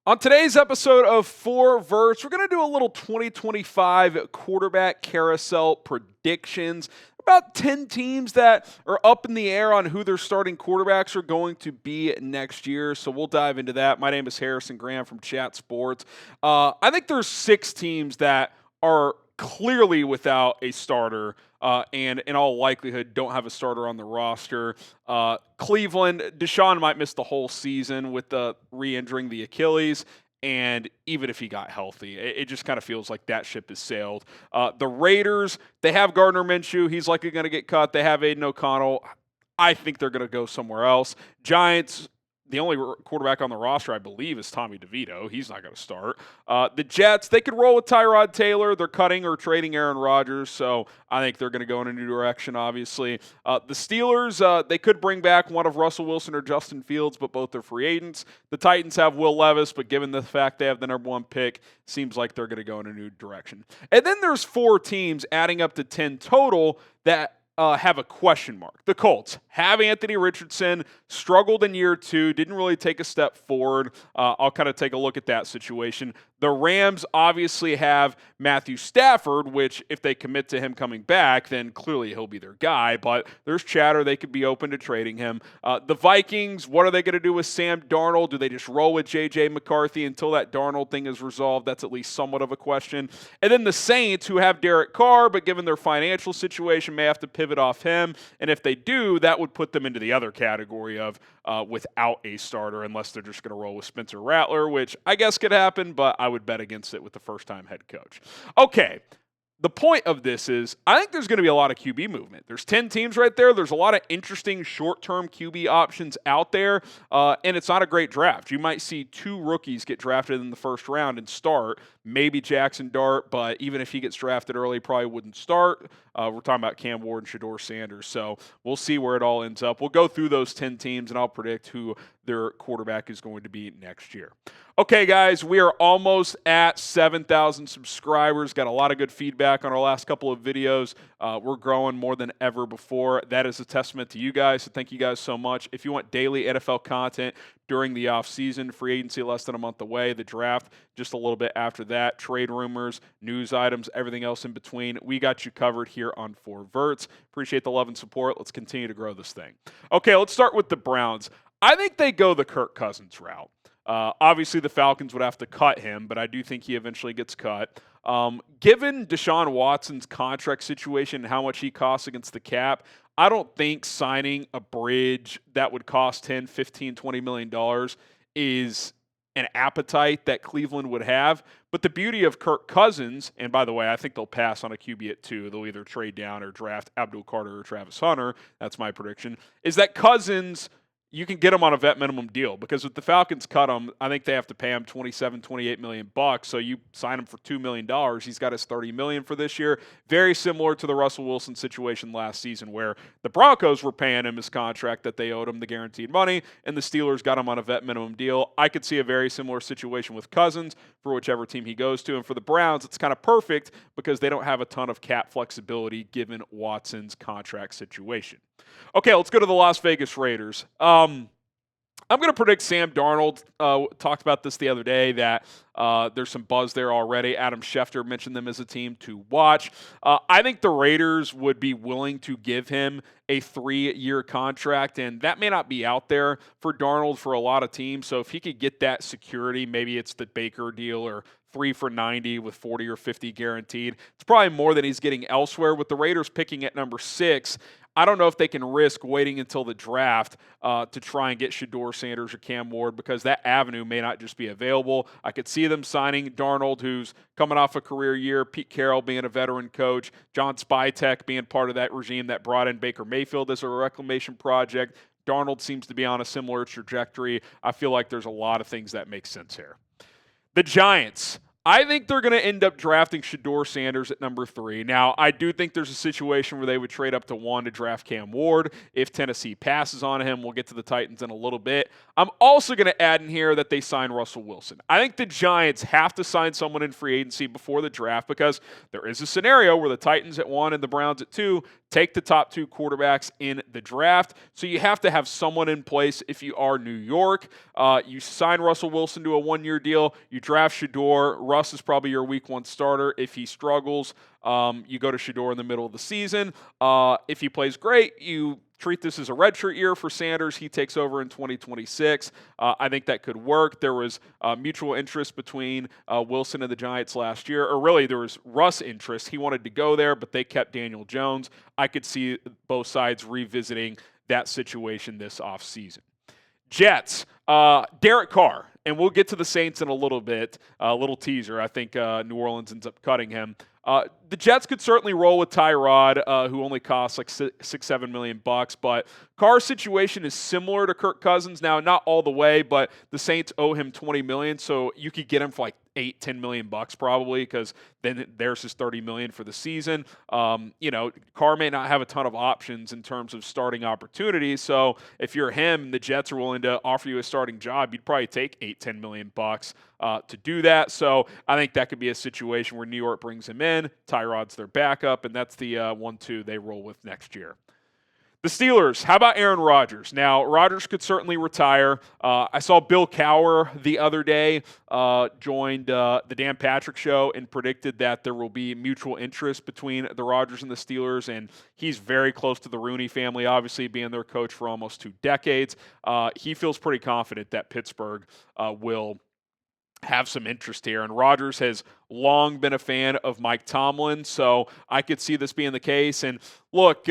On today's episode of Four Verts, we're going to do a little 2025 quarterback carousel predictions. About 10 teams that are up in the air on who their starting quarterbacks are going to be next year. So we'll dive into that. My name is Harrison Graham from Chat Sports. I think there's 6 teams that are clearly without a starter and in all likelihood don't have a starter on the roster. Cleveland, Deshaun might miss the whole season with re-injuring the Achilles. And even if he got healthy, it just kind of feels like that ship has sailed. The Raiders, they have Gardner Minshew. He's likely going to get cut. They have Aiden O'Connell. I think they're going to go somewhere else. Giants, the only quarterback on the roster, I believe, is Tommy DeVito. He's not going to start. The Jets, they could roll with Tyrod Taylor. They're cutting or trading Aaron Rodgers, so I think they're going to go in a new direction, obviously. The Steelers, they could bring back one of Russell Wilson or Justin Fields, but both are free agents. The Titans have Will Levis, but given the fact they have the number 1 pick, seems like they're going to go in a new direction. And then there's 4 teams adding up to 10 total that have a question mark. The Colts have Anthony Richardson, struggled in year 2, didn't really take a step forward. I'll kind of take a look at that situation. The Rams obviously have Matthew Stafford, which if they commit to him coming back, then clearly he'll be their guy, but there's chatter they could be open to trading him. The Vikings, what are they going to do with Sam Darnold? Do they just roll with J.J. McCarthy until that Darnold thing is resolved? That's at least somewhat of a question. And then the Saints, who have Derek Carr, but given their financial situation, may have to pivot off him. And if they do, that would put them into the other category of without a starter, unless they're just going to roll with Spencer Rattler, which I guess could happen, but I would bet against it with the first-time head coach. Okay, the point of this is I think there's going to be a lot of QB movement. There's 10 teams right there. There's a lot of interesting short-term QB options out there, and it's not a great draft. You might see 2 rookies get drafted in the first round and start, maybe Jackson Dart, but even if he gets drafted early, probably wouldn't start. We're talking about Cam Ward and Shedeur Sanders, so we'll see where it all ends up. We'll go through those 10 teams, and I'll predict who their quarterback is going to be next year. Okay, guys, we are almost at 7,000 subscribers. Got a lot of good feedback on our last couple of videos. We're growing more than ever before. That is a testament to you guys, so thank you guys so much. If you want daily NFL content during the offseason, free agency less than a month away, the draft just a little bit after that, trade rumors, news items, everything else in between, we got you covered here on 4 Verts. Appreciate the love and support. Let's continue to grow this thing. Okay, let's start with the Browns. I think they go the Kirk Cousins route. Obviously, the Falcons would have to cut him, but I do think he eventually gets cut. Given Deshaun Watson's contract situation and how much he costs against the cap, I don't think signing a bridge that would cost $10, $15, $20 million is an appetite that Cleveland would have. But the beauty of Kirk Cousins, and by the way, I think they'll pass on a QB at 2. They'll either trade down or draft Abdul Carter or Travis Hunter. That's my prediction. Is that Cousins, you can get him on a vet minimum deal, because if the Falcons cut him, I think they have to pay him $27, $28 million bucks. So you sign him for $2 million. He's got his $30 million for this year. Very similar to the Russell Wilson situation last season, where the Broncos were paying him his contract that they owed him, the guaranteed money, and the Steelers got him on a vet minimum deal. I could see a very similar situation with Cousins for whichever team he goes to. And for the Browns, it's kind of perfect because they don't have a ton of cap flexibility given Watson's contract situation. Okay, let's go to the Las Vegas Raiders. I'm going to predict Sam Darnold. Talked about this the other day, that there's some buzz there already. Adam Schefter mentioned them as a team to watch. I think the Raiders would be willing to give him a 3-year contract, and that may not be out there for Darnold for a lot of teams. So if he could get that security, maybe it's the Baker deal or 3 for $90 with 40 or 50 guaranteed. It's probably more than he's getting elsewhere. With the Raiders picking at number 6, I don't know if they can risk waiting until the draft to try and get Shedeur Sanders or Cam Ward, because that avenue may not just be available. I could see them signing Darnold, who's coming off a career year, Pete Carroll being a veteran coach, John Spytek being part of that regime that brought in Baker Mayfield as a reclamation project. Darnold seems to be on a similar trajectory. I feel like there's a lot of things that make sense here. The Giants. I think they're going to end up drafting Shedeur Sanders at number 3. Now, I do think there's a situation where they would trade up to 1 to draft Cam Ward if Tennessee passes on him. We'll get to the Titans in a little bit. I'm also going to add in here that they sign Russell Wilson. I think the Giants have to sign someone in free agency before the draft, because there is a scenario where the Titans at 1 and the Browns at 2 take the top 2 quarterbacks in the draft. So you have to have someone in place if you are New York. You sign Russell Wilson to a 1-year deal. You draft Shedeur. Russ is probably your week 1 starter. If he struggles, you go to Shedeur in the middle of the season. If he plays great, you treat this as a redshirt year for Sanders. He takes over in 2026. I think that could work. There was mutual interest between Wilson and the Giants last year, or really there was Russ interest. He wanted to go there, but they kept Daniel Jones. I could see both sides revisiting that situation this offseason. Jets, Derek Carr, and we'll get to the Saints in a little bit, a little teaser. I think New Orleans ends up cutting him. The Jets could certainly roll with Tyrod, who only costs like $6-7 million, but Carr's situation is similar to Kirk Cousins. Now, not all the way, but the Saints owe him $20 million, so you could get him for like $8-10 million probably, because then there's his $30 million for the season. Carr may not have a ton of options in terms of starting opportunities. So if you're him, the Jets are willing to offer you a starting job, you'd probably take $8-10 million to do that. So I think that could be a situation where New York brings him in. Tyrod's their backup, and that's the 1-2 they roll with next year. The Steelers, how about Aaron Rodgers? Now, Rodgers could certainly retire. I saw Bill Cowher the other day joined the Dan Patrick Show and predicted that there will be mutual interest between the Rodgers and the Steelers, and he's very close to the Rooney family, obviously being their coach for almost 2 decades. He feels pretty confident that Pittsburgh will have some interest here. And Rodgers has long been a fan of Mike Tomlin, so I could see this being the case. And look,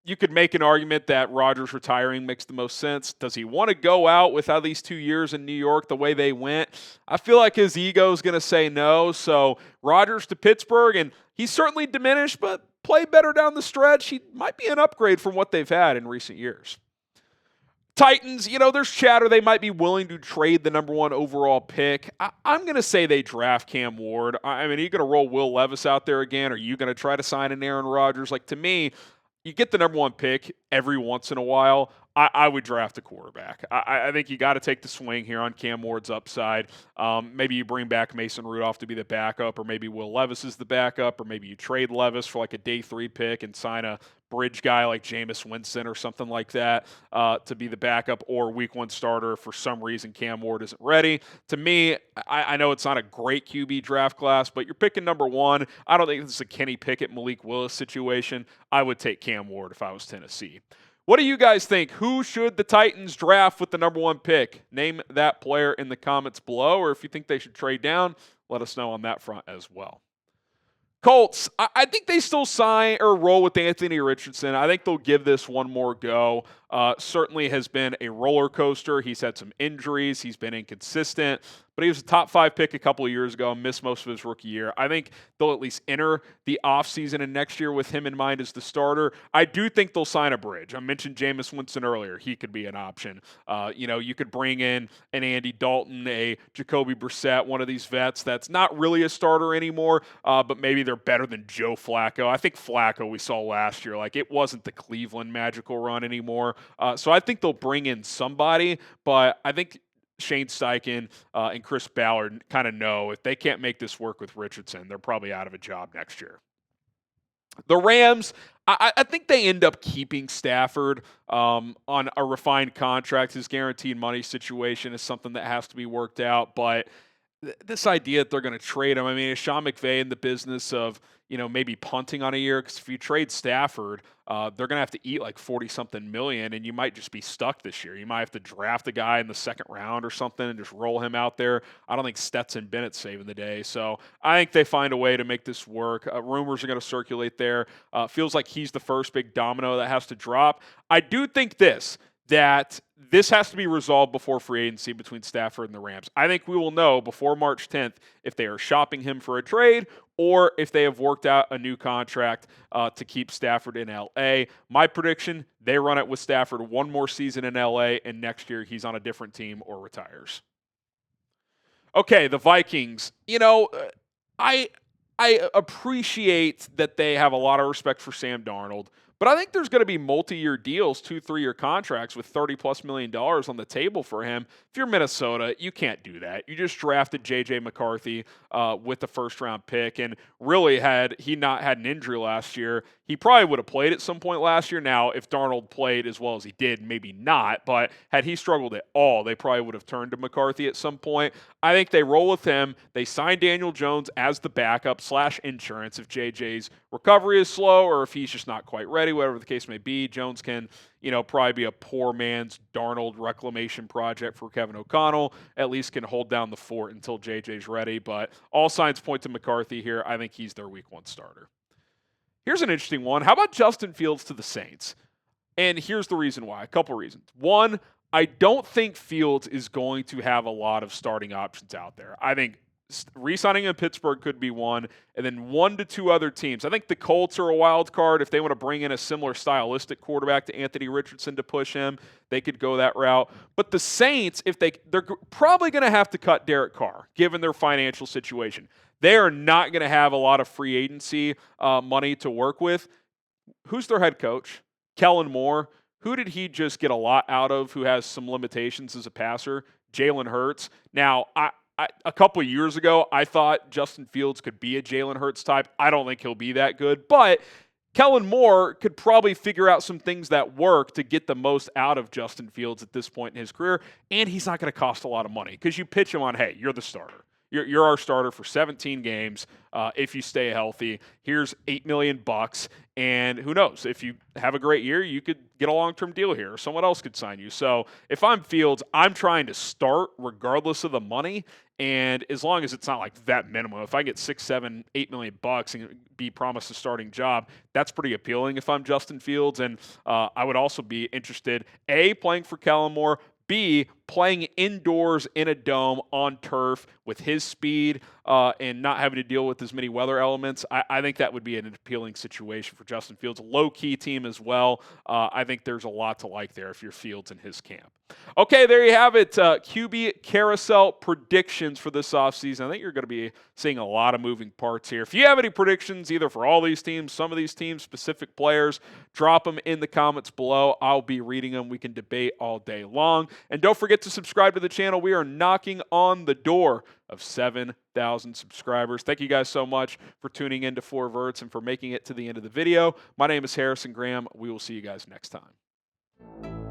you could make an argument that Rodgers retiring makes the most sense. Does he want to go out without these 2 years in New York the way they went? I feel like his ego is going to say no. So Rodgers to Pittsburgh, and he's certainly diminished, but play better down the stretch. He might be an upgrade from what they've had in recent years. Titans, there's chatter they might be willing to trade the number 1 overall pick. I'm going to say they draft Cam Ward. I mean, are you going to roll Will Levis out there again? Are you going to try to sign an Aaron Rodgers? Like, to me, you get the number 1 pick every once in a while. I would draft a quarterback. I think you got to take the swing here on Cam Ward's upside. Maybe you bring back Mason Rudolph to be the backup, or maybe Will Levis is the backup, or maybe you trade Levis for like a day 3 pick and sign a bridge guy like Jameis Winston or something like that to be the backup or week 1 starter. For some reason, Cam Ward isn't ready. To me, I know it's not a great QB draft class, but you're picking number 1. I don't think this is a Kenny Pickett, Malik Willis situation. I would take Cam Ward if I was Tennessee. What do you guys think? Who should the Titans draft with the number 1 pick? Name that player in the comments below, or if you think they should trade down, let us know on that front as well. Colts, I think they still sign or roll with Anthony Richardson. I think they'll give this one more go. Certainly has been a roller coaster. He's had some injuries. He's been inconsistent, but he was a top 5 pick a couple of years ago and missed most of his rookie year. I think they'll at least enter the offseason and next year with him in mind as the starter. I do think they'll sign a bridge. I mentioned Jameis Winston earlier. He could be an option. You could bring in an Andy Dalton, a Jacoby Brissett, one of these vets that's not really a starter anymore, but maybe they're better than Joe Flacco. I think Flacco we saw last year, like it wasn't the Cleveland magical run anymore. So I think they'll bring in somebody, but I think Shane Steichen and Chris Ballard kind of know if they can't make this work with Richardson, they're probably out of a job next year. The Rams, I think they end up keeping Stafford on a refined contract. His guaranteed money situation is something that has to be worked out, but this idea that they're going to trade him, I mean, is Sean McVay in the business of, maybe punting on a year? Because if you trade Stafford, they're going to have to eat like 40-something million, and you might just be stuck this year. You might have to draft a guy in the 2nd round or something and just roll him out there. I don't think Stetson Bennett's saving the day. So I think they find a way to make this work. Rumors are going to circulate there. Feels like he's the first big domino that has to drop. I do think that this has to be resolved before free agency between Stafford and the Rams. I think we will know before March 10th if they are shopping him for a trade or if they have worked out a new contract to keep Stafford in L.A. My prediction, they run it with Stafford one more season in L.A., and next year he's on a different team or retires. Okay, the Vikings. I appreciate that they have a lot of respect for Sam Darnold, but I think there's going to be multi-year deals, 2-3-year contracts with $30+ million on the table for him. If you're Minnesota, you can't do that. You just drafted J.J. McCarthy with the first-round pick, and really, had he not had an injury last year, he probably would have played at some point last year. Now, if Darnold played as well as he did, maybe not, but had he struggled at all, they probably would have turned to McCarthy at some point. I think they roll with him. They sign Daniel Jones as the backup / insurance if JJ's recovery is slow or if he's just not quite ready, whatever the case may be. Jones can, probably be a poor man's Darnold reclamation project for Kevin O'Connell. At least can hold down the fort until JJ's ready. But all signs point to McCarthy here. I think he's their week 1 starter. Here's an interesting one. How about Justin Fields to the Saints? And here's the reason why. A couple reasons. One, I don't think Fields is going to have a lot of starting options out there. I think re-signing in Pittsburgh could be one, and then 1 to 2 other teams. I think the Colts are a wild card. If they want to bring in a similar stylistic quarterback to Anthony Richardson to push him, they could go that route. But the Saints, they're probably going to have to cut Derek Carr, given their financial situation. They are not going to have a lot of free agency money to work with. Who's their head coach? Kellen Moore. Who did he just get a lot out of who has some limitations as a passer? Jalen Hurts. Now, a couple of years ago, I thought Justin Fields could be a Jalen Hurts type. I don't think he'll be that good, but Kellen Moore could probably figure out some things that work to get the most out of Justin Fields at this point in his career, and he's not going to cost a lot of money because you pitch him on, hey, you're the starter. You're our starter for 17 games. If you stay healthy, here's $8 million, and who knows? If you have a great year, you could get a long-term deal here, or someone else could sign you. So if I'm Fields, I'm trying to start regardless of the money, and as long as it's not like that minimum. If I get $6, $7, $8 million and be promised a starting job, that's pretty appealing if I'm Justin Fields. And I would also be interested, A, playing for Kellen Moore, B, playing indoors in a dome on turf with his speed and not having to deal with as many weather elements. I think that would be an appealing situation for Justin Fields. A low-key team as well. I think there's a lot to like there if you're Fields in his camp. Okay, there you have it. QB carousel predictions for this offseason. I think you're going to be seeing a lot of moving parts here. If you have any predictions, either for all these teams, some of these teams, specific players, drop them in the comments below. I'll be reading them. We can debate all day long. And don't forget to subscribe to the channel. We are knocking on the door of 7,000 subscribers. Thank you guys so much for tuning in to 4 Verts and for making it to the end of the video. My name is Harrison Graham. We will see you guys next time.